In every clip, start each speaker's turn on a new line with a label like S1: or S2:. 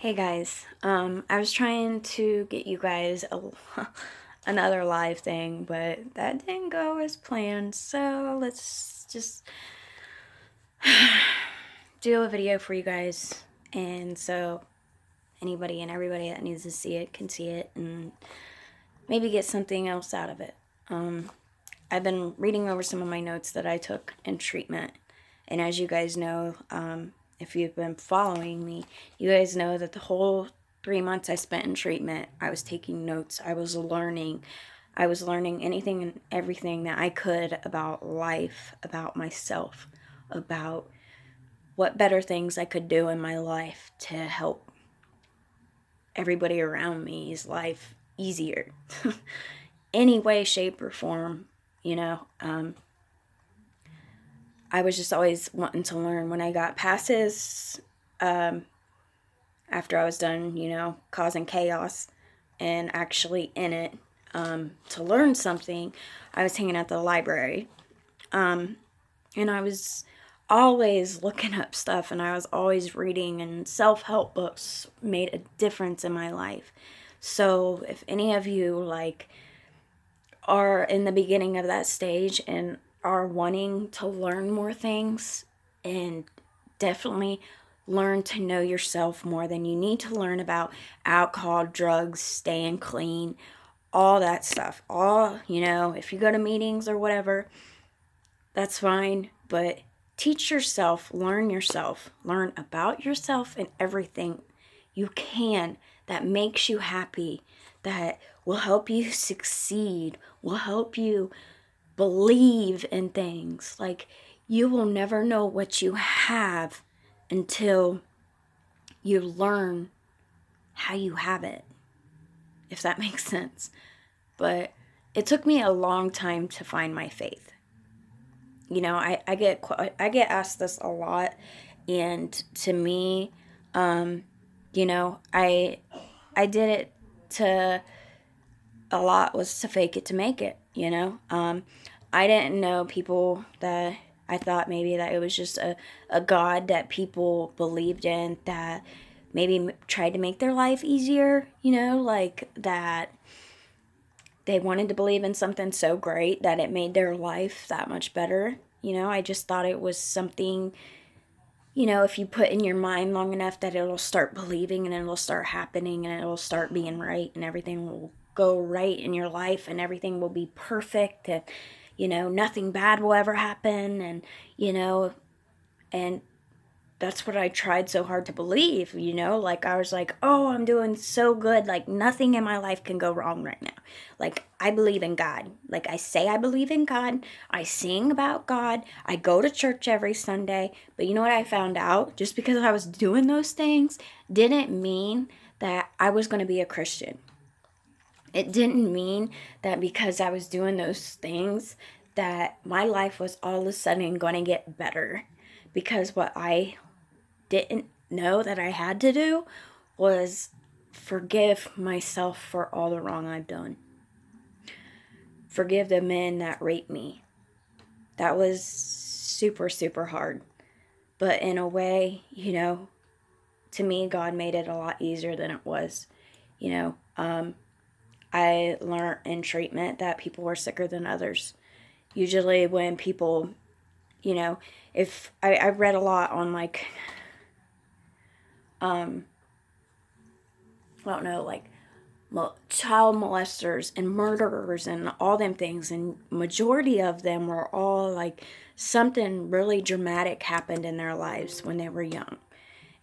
S1: Hey guys, I was trying to get you guys another live thing, but that didn't go as planned. So let's just do a video for you guys, and so anybody and everybody that needs to see it can see it, and maybe get something else out of it. I've been reading over some of my notes that I took in treatment, and as you guys know, if you've been following me, you guys know that the whole 3 months I spent in treatment, I was taking notes. I was learning. I was learning anything and everything that I could about life, about myself, about what better things I could do in my life to help everybody around me's life easier. Any way, shape, or form, you know. I was just always wanting to learn. When I got passes, after I was done, causing chaos and actually in it, to learn something, I was hanging at the library. And I was always looking up stuff, and I was always reading, and self-help books made a difference in my life. So if any of you are in the beginning of that stage and are wanting to learn more things, and definitely learn to know yourself more, than you need to learn about alcohol, drugs, staying clean, all that stuff. If you go to meetings or whatever, that's fine, but teach yourself, learn about yourself and everything you can that makes you happy, that will help you succeed, will help you believe in things. Like, you will never know what you have until you learn how you have it, if that makes sense. But it took me a long time to find my faith. I get asked this a lot, and to me, I did it to a lot was to fake it to make it. I didn't know people that I thought maybe that it was just a God that people believed in, that maybe tried to make their life easier, like that they wanted to believe in something so great that it made their life that much better. I just thought it was something, if you put in your mind long enough, that it'll start believing and it'll start happening and it'll start being right, and everything will go right in your life and everything will be perfect, and, nothing bad will ever happen. And that's what I tried so hard to believe, like I was like, oh, I'm doing so good, like nothing in my life can go wrong right now. Like, I believe in God. Like, I say I believe in God, I sing about God, I go to church every Sunday. But you know what I found out? Just because I was doing those things didn't mean that I was going to be a Christian. It didn't mean that because I was doing those things that my life was all of a sudden going to get better. Because what I didn't know that I had to do was forgive myself for all the wrong I've done. Forgive the men that raped me. That was super, super hard. But in a way, to me, God made it a lot easier than it was. I learned in treatment that people were sicker than others. Usually when people, if I read a lot on I don't know, child molesters and murderers and all them things, and majority of them were all like something really dramatic happened in their lives when they were young,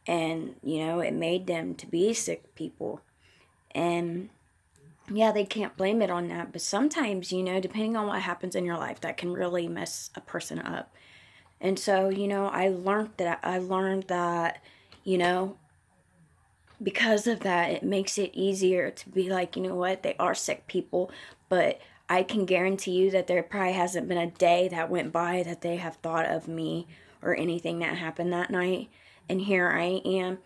S1: and it made them to be sick people. And yeah, they can't blame it on that, but sometimes, depending on what happens in your life, that can really mess a person up. And so, I learned that you know because of that, it makes it easier to be like, you know what, they are sick people, but I can guarantee you that there probably hasn't been a day that went by that they have thought of me or anything that happened that night. And here I am,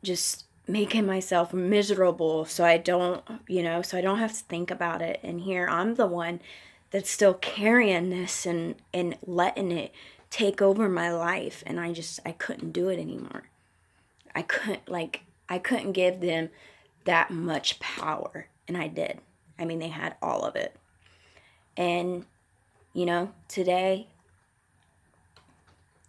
S1: just making myself miserable so I don't have to think about it. And here I'm the one that's still carrying this and letting it take over my life, and I couldn't do it anymore. I couldn't, like, I couldn't give them that much power, and I did. I mean, they had all of it. And, today,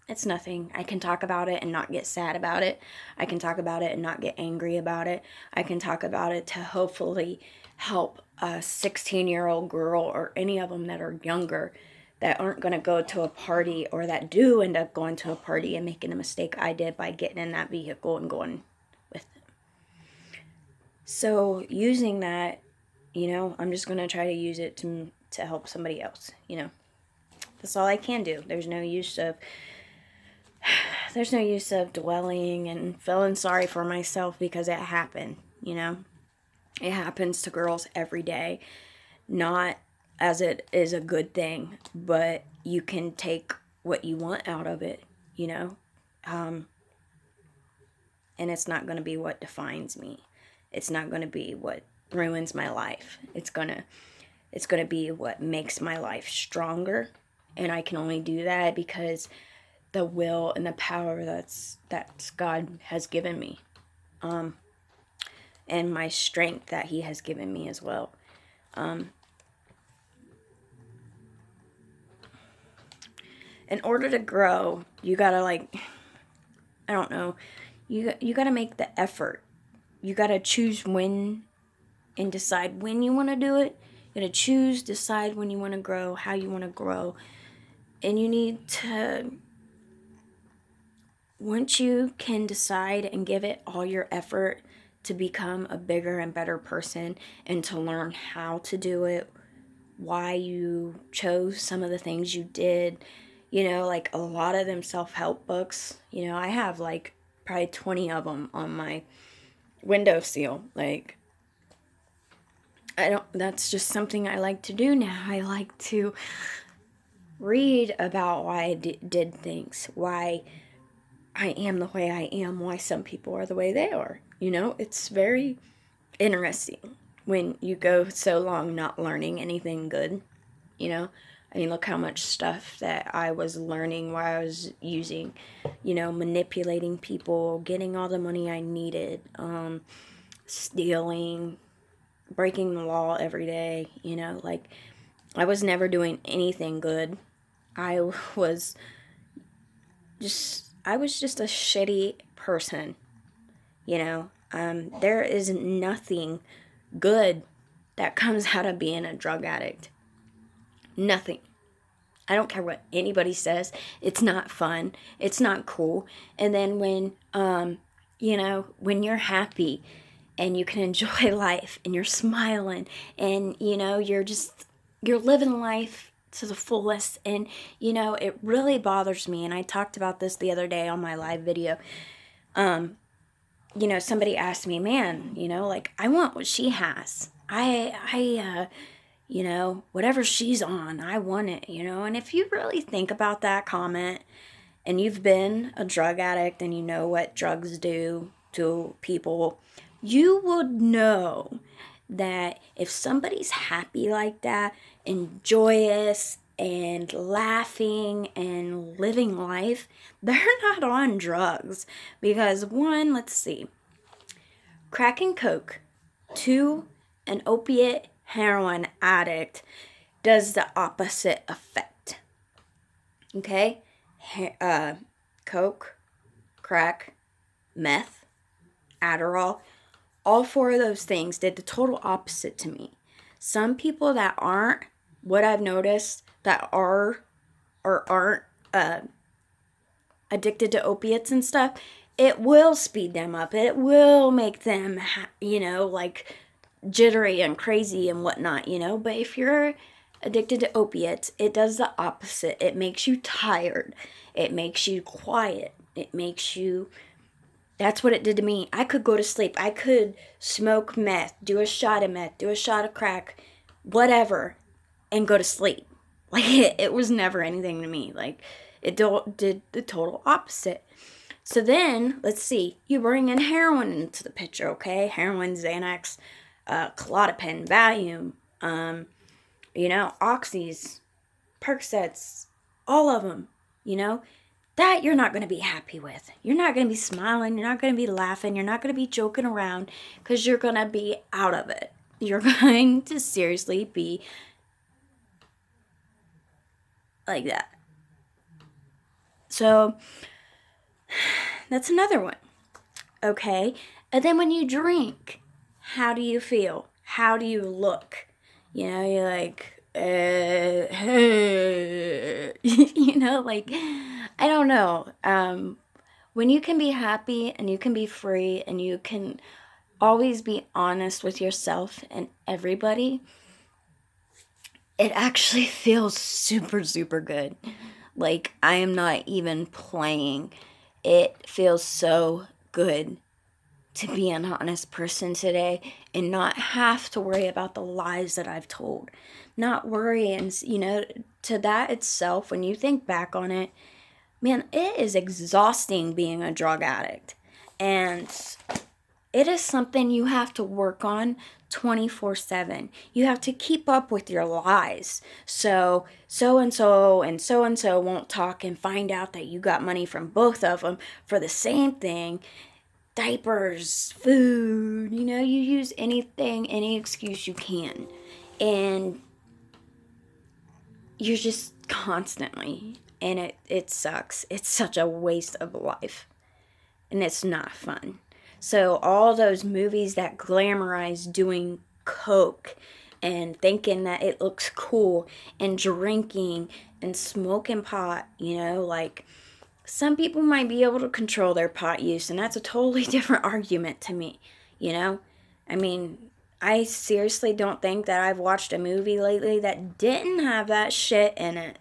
S1: it's nothing. I can talk about it and not get sad about it. I can talk about it and not get angry about it. I can talk about it to hopefully help a 16-year-old girl or any of them that are younger that aren't going to go to a party, or that do end up going to a party and making the mistake I did by getting in that vehicle and going with them. So using that, I'm just going to try to use it to help somebody else. That's all I can do. There's no use of dwelling and feeling sorry for myself, because it happened. It happens to girls every day. Not as it is a good thing, but you can take what you want out of it, and it's not going to be what defines me. It's not going to be what ruins my life. It's going to be what makes my life stronger, and I can only do that because the will and the power that God has given me, and my strength that He has given me as well. In order to grow, you gotta I don't know, you gotta make the effort. You gotta choose when and decide when you want to do it. You gotta choose, decide when you want to grow, how you want to grow, and you need to. Once you can decide and give it all your effort to become a bigger and better person, and to learn how to do it, why you chose some of the things you did, like a lot of them self-help books, I have probably 20 of them on my windowsill. That's just something I like to do now. I like to read about why I did things, why I am the way I am, why some people are the way they are. It's very interesting when you go so long not learning anything good. I mean, look how much stuff that I was learning while I was using, manipulating people, getting all the money I needed, stealing, breaking the law every day. I was never doing anything good. I was just a shitty person. There is nothing good that comes out of being a drug addict. Nothing. I don't care what anybody says. It's not fun. It's not cool. And then when you're happy and you can enjoy life and you're smiling and, you're living life to the fullest. And, it really bothers me. And I talked about this the other day on my live video. Somebody asked me, man, I want what she has. Whatever she's on, I want it, And if you really think about that comment, and you've been a drug addict and you know what drugs do to people, you would know that if somebody's happy like that and joyous and laughing and living life, they're not on drugs. Because 1, let's see, crack and coke. 2, an opiate heroin addict does the opposite effect. Okay? Coke, crack, meth, Adderall, all 4 of those things did the total opposite to me. Some people that aren't, what I've noticed, that are or aren't addicted to opiates and stuff, it will speed them up. It will make them, jittery and crazy and whatnot, But if you're addicted to opiates, it does the opposite. It makes you tired. It makes you quiet. That's what it did to me. I could go to sleep. I could smoke meth, do a shot of meth, do a shot of crack, whatever, and go to sleep. It was never anything to me. It did the total opposite. So then, let's see, you bring in heroin into the picture, okay? Heroin, Xanax, Klonopin, Valium, oxys, Percocets, all of them, that you're not going to be happy with. You're not going to be smiling. You're not going to be laughing. You're not going to be joking around because you're going to be out of it. You're going to seriously be like that. So that's another one. Okay. And then when you drink, how do you feel? How do you look? You know, you're like, you know, like, I don't know. When you can be happy and you can be free and you can always be honest with yourself and everybody, it actually feels super, super good. Like, I am not even playing. It feels so good to be an honest person today and not have to worry about the lies that I've told. Not worry, and you know, to that itself, when you think back on it, man, it is exhausting being a drug addict. And it is something you have to work on 24/7. You have to keep up with your lies. So and so won't talk and find out that you got money from both of them for the same thing. Diapers, food, you know, you use anything, any excuse you can. And you're just constantly, and it sucks. It's such a waste of life. And it's not fun. So all those movies that glamorize doing coke and thinking that it looks cool and drinking and smoking pot, you know, like some people might be able to control their pot use, and that's a totally different argument to me, you know? I mean, I seriously don't think that I've watched a movie lately that didn't have that shit in it.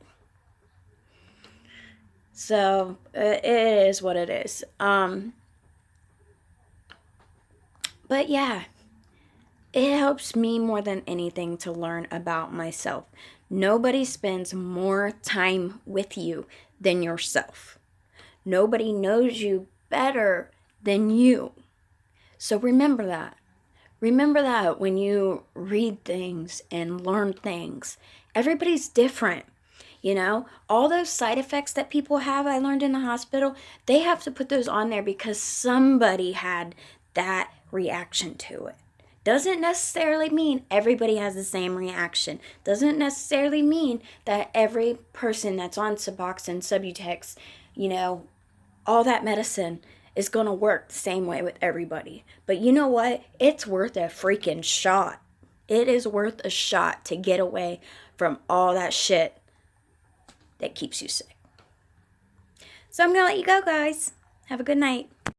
S1: So, it is what it is. But yeah, it helps me more than anything to learn about myself. Nobody spends more time with you than yourself. Nobody knows you better than you. So remember that. Remember that when you read things and learn things. Everybody's different. You know, all those side effects that people have, I learned in the hospital, they have to put those on there because somebody had that reaction to it. Doesn't necessarily mean everybody has the same reaction. Doesn't necessarily mean that every person that's on Suboxone, Subutex, you know, all that medicine is going to work the same way with everybody. But you know what? It's worth a freaking shot. It is worth a shot to get away from all that shit that keeps you sick. So I'm going to let you go, guys. Have a good night.